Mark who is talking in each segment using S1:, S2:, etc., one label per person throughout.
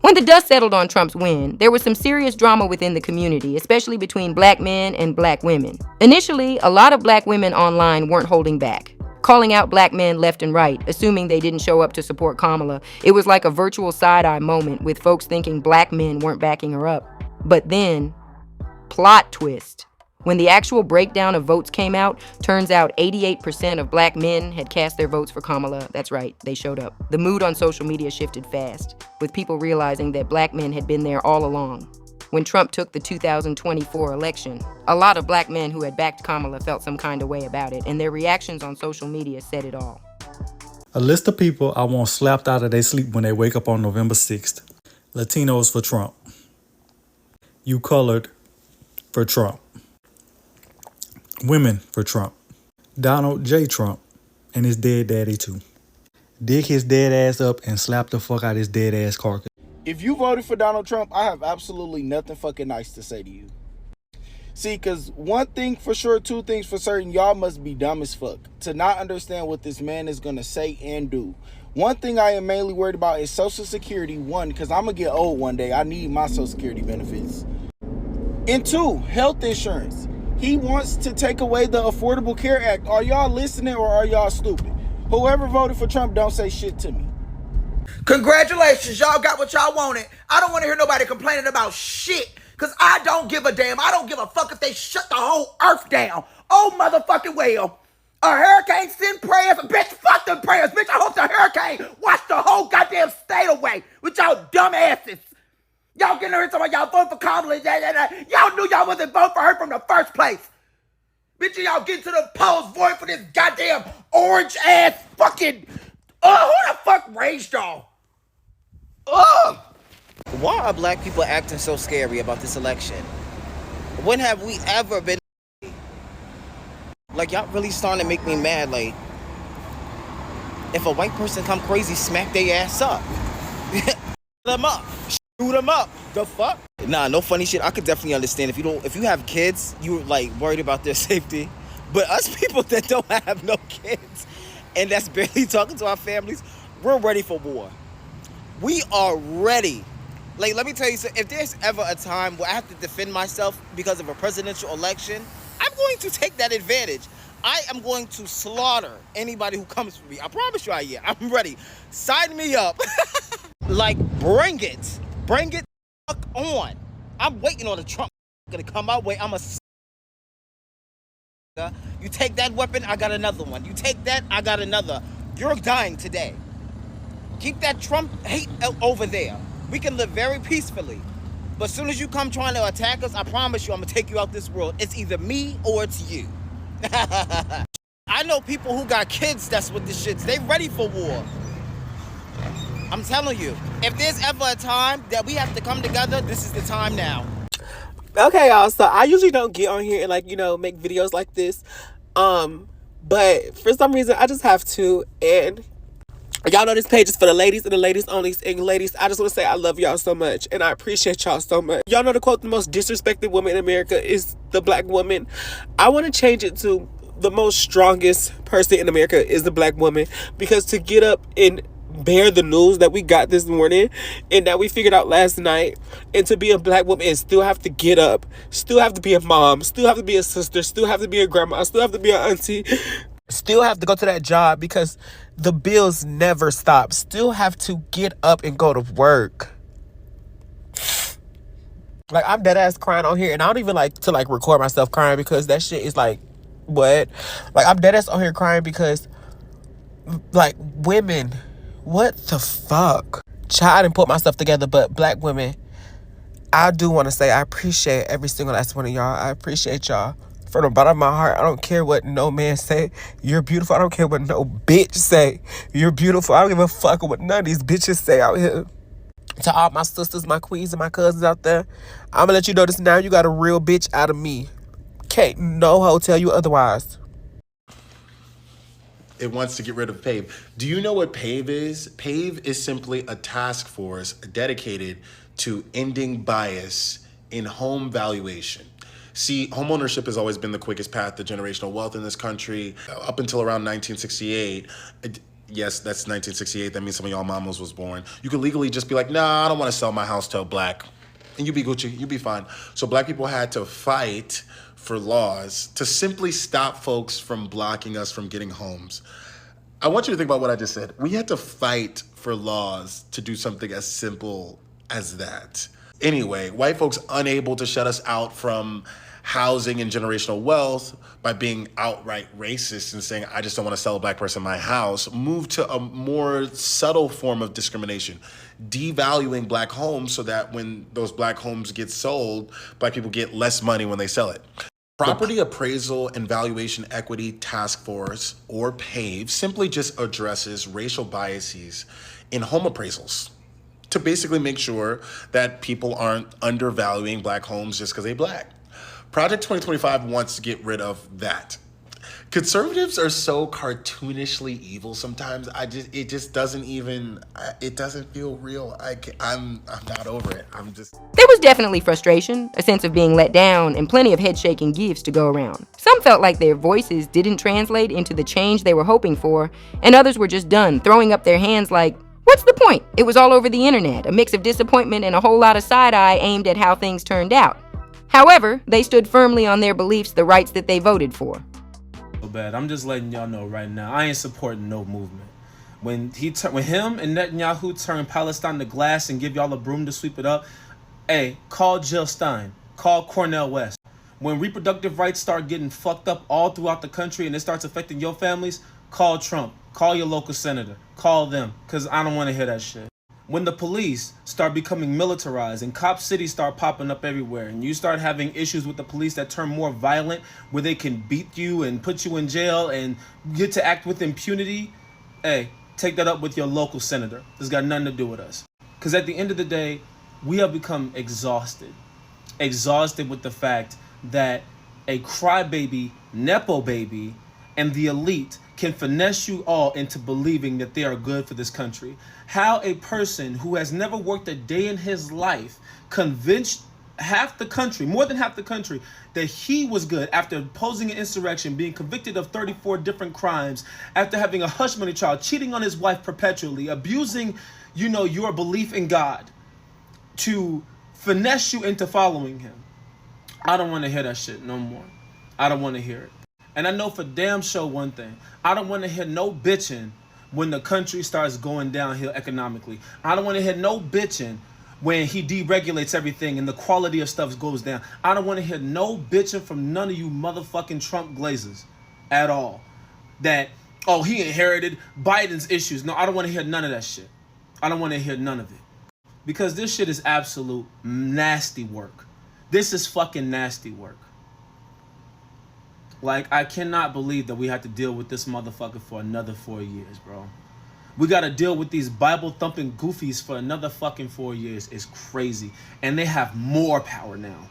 S1: When the dust settled on Trump's win, there was some serious drama within the community, especially between black men and black women. Initially, a lot of black women online weren't holding back, calling out black men left and right, assuming they didn't show up to support Kamala. It was like a virtual side-eye moment, with folks thinking black men weren't backing her up. But then, plot twist. When the actual breakdown of votes came out, turns out 88% of black men had cast their votes for Kamala. That's right, they showed up. The mood on social media shifted fast, with people realizing that black men had been there all along. When Trump took the 2024 election, a lot of black men who had backed Kamala felt some kind of way about it, and their reactions on social media said it all.
S2: A list of people I want slapped out of their sleep when they wake up on November 6th. Latinos for Trump. You colored for Trump. Women for Trump. Donald J. Trump and his dead daddy too. Dig his dead ass up and slap the fuck out his dead ass carcass.
S3: If you voted for Donald Trump, I have absolutely nothing fucking nice to say to you. See, because one thing for sure, two things for certain, y'all must be dumb as fuck to not understand what this man is going to say and do. One thing I am mainly worried about is Social Security. One, because I'm going to get old one day. I need my Social Security benefits. And two, health insurance. He wants to take away the Affordable Care Act. Are y'all listening or are y'all stupid? Whoever voted for Trump, don't say shit to me.
S4: Congratulations, y'all got what y'all wanted. I don't want to hear nobody complaining about shit, because I don't give a damn. I don't give a fuck if they shut the whole earth down. Oh, motherfucking well. A hurricane send prayers. Bitch, fuck them prayers. Bitch, I hope the hurricane wash the whole goddamn state away with y'all dumb asses. Y'all getting here talking about y'all vote for Kamala. Y'all knew y'all wasn't voting for her from the first place. Bitch, y'all get to the polls voting for this goddamn orange ass fucking... who the fuck raised y'all? Ugh!
S5: Why are black people acting so scary about this election? When have we ever been... Like, y'all really starting to make me mad. Like, if a white person come crazy, smack their ass up. them up. Shoot them up. The fuck? Nah, no funny shit. I could definitely understand if you have kids, you're like worried about their safety. But us people that don't have no kids and that's barely talking to our families, we're ready for war. We are ready. Like, let me tell you something. If there's ever a time where I have to defend myself because of a presidential election, I'm going to take that advantage. I am going to slaughter anybody who comes for me. I promise you I am. I'm ready. Sign me up. Like, bring it. Bring it the fuck on. I'm waiting on the Trump gonna come my way. You take that weapon, I got another one. You take that, I got another. You're dying today. Keep that Trump hate over there. We can live very peacefully. But as soon as you come trying to attack us, I promise you I'm gonna take you out this world. It's either me or it's you. I know people who got kids that's with this shit. They ready for war. I'm telling you, if there's ever a time that we have to come together, this is the time now.
S6: Okay, y'all, so I usually don't get on here and make videos like this. But for some reason I just have to, and y'all know this page is for the ladies and the ladies only. And ladies, I just want to say I love y'all so much and I appreciate y'all so much. Y'all know the quote, the most disrespected woman in America is the black woman. I want to change it to the most strongest person in America is the black woman, because to get up and bear the news that we got this morning and that we figured out last night, and to be a black woman and still have to get up, still have to be a mom, still have to be a sister, still have to be a grandma, still have to be an auntie, still have to go to that job because the bills never stop, still have to get up and go to work. Like, I'm dead ass crying on here, and I don't even like to record myself crying because that shit is like, what? Like, I'm dead ass on here crying because, like, women, what the fuck? Child, I didn't put myself together, but black women, I do want to say I appreciate every single last one of y'all. I appreciate y'all from the bottom of my heart. I don't care what no man say. You're beautiful. I don't care what no bitch say. You're beautiful. I don't give a fuck what none of these bitches say out here. To all my sisters, my queens, and my cousins out there, I'm gonna let you know this now. You got a real bitch out of me. Can't no hoe tell you otherwise.
S7: It wants to get rid of PAVE. Do you know what PAVE is? PAVE is simply a task force dedicated to ending bias in home valuation. See, homeownership has always been the quickest path to generational wealth in this country. Up until around 1968, Yes, that's 1968. That means some of y'all mamas was born. You could legally just be like, nah, I don't want to sell my house to a black. And you be Gucci, you be fine. So black people had to fight for laws to simply stop folks from blocking us from getting homes. I want you to think about what I just said. We had to fight for laws to do something as simple as that. Anyway, white folks unable to shut us out from housing and generational wealth by being outright racist and saying, I just don't want to sell a black person my house, moved to a more subtle form of discrimination, devaluing black homes so that when those black homes get sold, black people get less money when they sell it. Property Appraisal and Valuation Equity Task Force, or PAVE, simply just addresses racial biases in home appraisals to basically make sure that people aren't undervaluing black homes just because they're black. Project 2025 wants to get rid of that. Conservatives are so cartoonishly evil sometimes. It just doesn't even, it doesn't feel real. I'm not over it.
S1: There was definitely frustration, a sense of being let down, and plenty of head-shaking gifts to go around. Some felt like their voices didn't translate into the change they were hoping for, and others were just done, throwing up their hands like, what's the point? It was all over the internet, a mix of disappointment and a whole lot of side-eye aimed at how things turned out. However, they stood firmly on their beliefs, the rights that they voted for.
S8: Bad. I'm just letting y'all know right now, I ain't supporting no movement. When him and Netanyahu turn Palestine to glass and give y'all a broom to sweep it up, hey, call Jill Stein, call Cornel West. When reproductive rights start getting fucked up all throughout the country and it starts affecting your families, call Trump, call your local senator, call them, because I don't want to hear that shit. When the police start becoming militarized and cop cities start popping up everywhere and you start having issues with the police that turn more violent where they can beat you and put you in jail and get to act with impunity, hey, take that up with your local senator. This got nothing to do with us. Because at the end of the day, we have become exhausted with the fact that a crybaby, Nepo baby, and the elite can finesse you all into believing that they are good for this country. How a person who has never worked a day in his life convinced half the country, more than half the country, that he was good after opposing an insurrection, being convicted of 34 different crimes, after having a hush money trial, cheating on his wife perpetually, abusing, your belief in God, to finesse you into following him. I don't want to hear that shit no more. I don't want to hear it. And I know for damn sure one thing. I don't want to hear no bitching when the country starts going downhill economically. I don't want to hear no bitching when he deregulates everything and the quality of stuff goes down. I don't want to hear no bitching from none of you motherfucking Trump glazers at all. That, he inherited Biden's issues. No, I don't want to hear none of that shit. I don't want to hear none of it. Because this shit is absolute nasty work. This is fucking nasty work. Like, I cannot believe that we have to deal with this motherfucker for another 4 years, bro. We got to deal with these Bible-thumping goofies for another fucking 4 years. It's crazy. And they have more power now.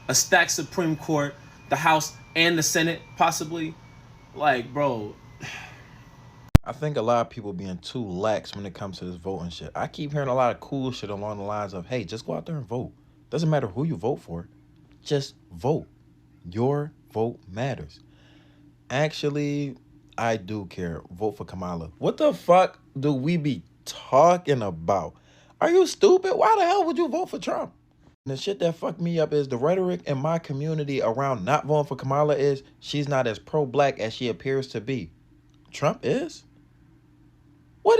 S8: A stacked Supreme Court, the House and the Senate, possibly. Like, bro.
S9: I think a lot of people being too lax when it comes to this voting shit. I keep hearing a lot of cool shit along the lines of, hey, just go out there and vote. Doesn't matter who you vote for. Just vote. Your vote matters. Actually, I do care. Vote for Kamala. What the fuck do we be talking about? Are you stupid? Why the hell would you vote for Trump? And the shit that fucked me up is the rhetoric in my community around not voting for Kamala is she's not as pro-black as she appears to be. Trump is? What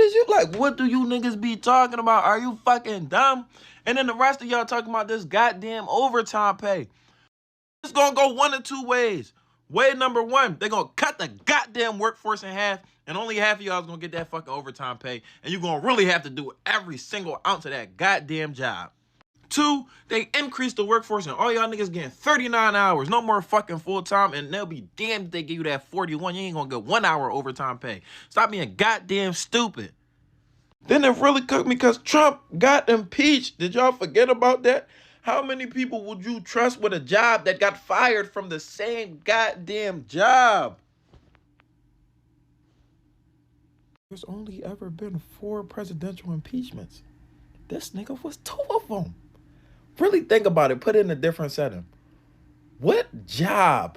S9: do you niggas be talking about? Are you fucking dumb? And then the rest of y'all talking about this goddamn overtime pay. It's gonna go one of two ways. Way number one, they're gonna cut the goddamn workforce in half, and only half of y'all is gonna get that fucking overtime pay, and you're gonna really have to do every single ounce of that goddamn job. Two, they increase the workforce, and all y'all niggas getting 39 hours, no more fucking full time, and they'll be damned if they give you that 41. You ain't gonna get 1 hour overtime pay. Stop being goddamn stupid. Then it really cooked me because Trump got impeached. Did y'all forget about that? How many people would you trust with a job that got fired from the same goddamn job? There's only ever been 4 presidential impeachments. This nigga was 2 of them. Really think about it. Put it in a different setting. What job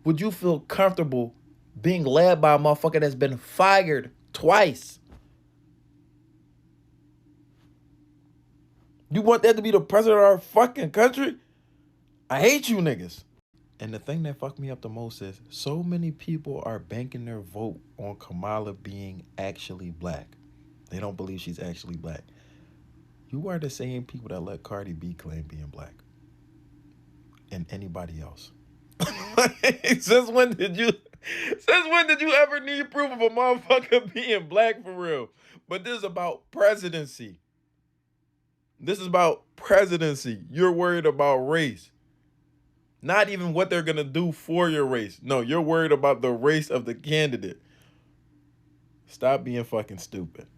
S9: would you feel comfortable being led by a motherfucker that's been fired twice? You want that to be the president of our fucking country? I hate you niggas. And the thing that fucked me up the most is so many people are banking their vote on Kamala being actually black. They don't believe she's actually black. You are the same people that let Cardi B claim being black. And anybody else. Since when did you ever need proof of a motherfucker being black for real? But this is about presidency. This is about presidency. You're worried about race. Not even what they're gonna do for your race. No, you're worried about the race of the candidate. Stop being fucking stupid.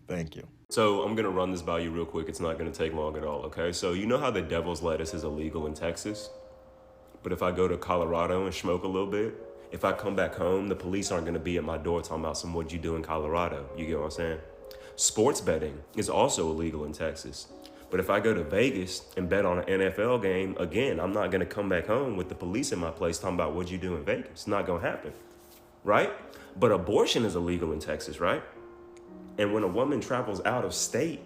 S9: Thank you.
S10: So I'm gonna run this by you real quick. It's not gonna take long at all, okay? So you know how the devil's lettuce is illegal in Texas? But if I go to Colorado and smoke a little bit, if I come back home, the police aren't gonna be at my door talking about what'd you do in Colorado. You get what I'm saying? Sports betting is also illegal in Texas. But if I go to Vegas and bet on an NFL game, again, I'm not gonna come back home with the police in my place talking about what'd you do in Vegas. It's not gonna happen, right? But abortion is illegal in Texas, right? And when a woman travels out of state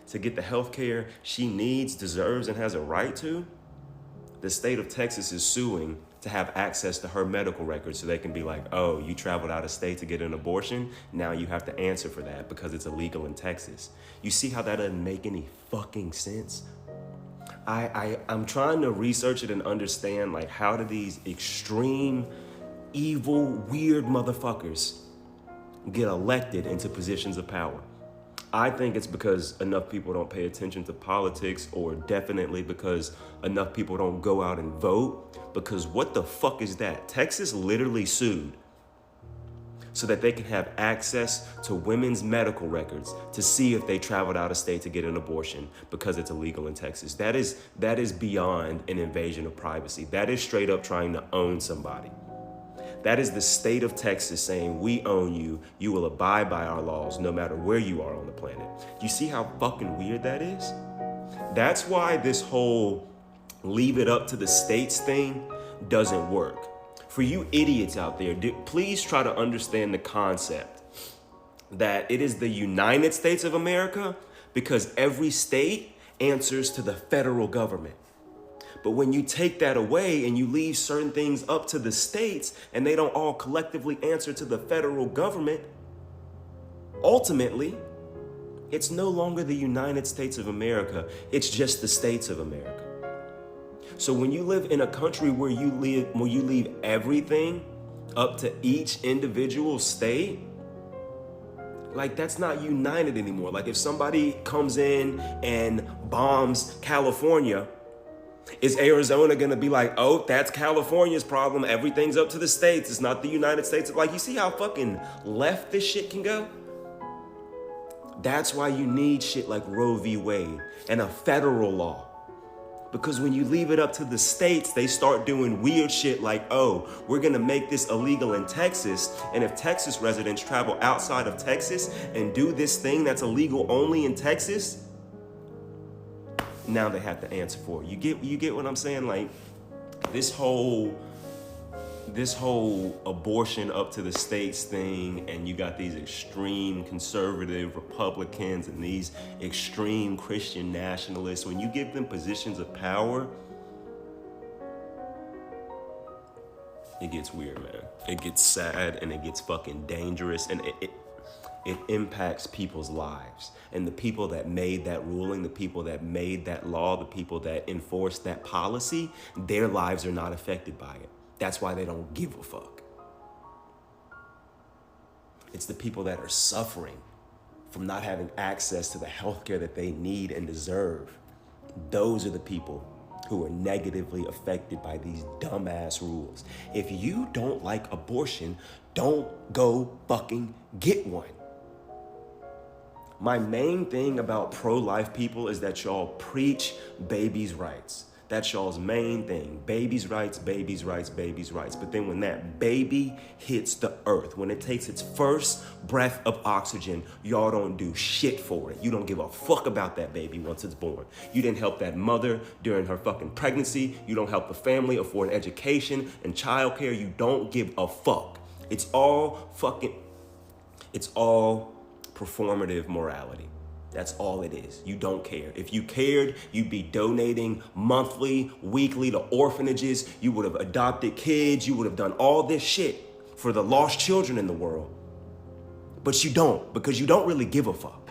S10: to get the health care she needs, deserves, and has a right to, the state of Texas is suing to have access to her medical records so they can be like, oh, you traveled out of state to get an abortion? Now you have to answer for that because it's illegal in Texas. You see how that doesn't make any fucking sense? I'm trying to research it and understand, like, how do these extreme, evil, weird motherfuckers get elected into positions of power? I think it's because enough people don't pay attention to politics, or definitely because enough people don't go out and vote. Because what the fuck is that? Texas literally sued so that they can have access to women's medical records to see if they traveled out of state to get an abortion because it's illegal in Texas. That is beyond an invasion of privacy. That is straight up trying to own somebody. That is the state of Texas saying, we own you. You will abide by our laws no matter where you are on the planet. You see how fucking weird that is? That's why this whole leave it up to the states thing doesn't work. For you idiots out there, please try to understand the concept that it is the United States of America because every state answers to the federal government. But when you take that away and you leave certain things up to the states and they don't all collectively answer to the federal government, ultimately, it's no longer the United States of America. It's just the states of America. So when you live in a country where you leave everything up to each individual state, like, that's not united anymore. Like, if somebody comes in and bombs California, is Arizona gonna be like, oh, that's California's problem, everything's up to the states, it's not the United States? Like, you see how fucking left this shit can go? That's why you need shit like Roe v. Wade and a federal law. Because when you leave it up to the states, they start doing weird shit like, oh, we're gonna make this illegal in Texas, and if Texas residents travel outside of Texas and do this thing that's illegal only in Texas, now they have to answer for it. You get what I'm saying? Like, this whole abortion up to the states thing, and you got these extreme conservative Republicans and these extreme Christian nationalists, when you give them positions of power, it gets weird, man. It gets sad and it gets fucking dangerous, and it impacts people's lives. And the people that made that ruling, the people that made that law, the people that enforced that policy, their lives are not affected by it. That's why they don't give a fuck. It's the people that are suffering from not having access to the healthcare that they need and deserve. Those are the people who are negatively affected by these dumbass rules. If you don't like abortion, don't go fucking get one. My main thing about pro-life people is that y'all preach babies' rights. That's y'all's main thing. Babies' rights, babies' rights, babies' rights. But then when that baby hits the earth, when it takes its first breath of oxygen, y'all don't do shit for it. You don't give a fuck about that baby once it's born. You didn't help that mother during her fucking pregnancy. You don't help the family afford education and childcare. You don't give a fuck. It's all performative morality. That's all it is. You don't care. If you cared, you'd be donating monthly, weekly to orphanages. You would have adopted kids. You would have done all this shit for the lost children in the world. But you don't, because you don't really give a fuck.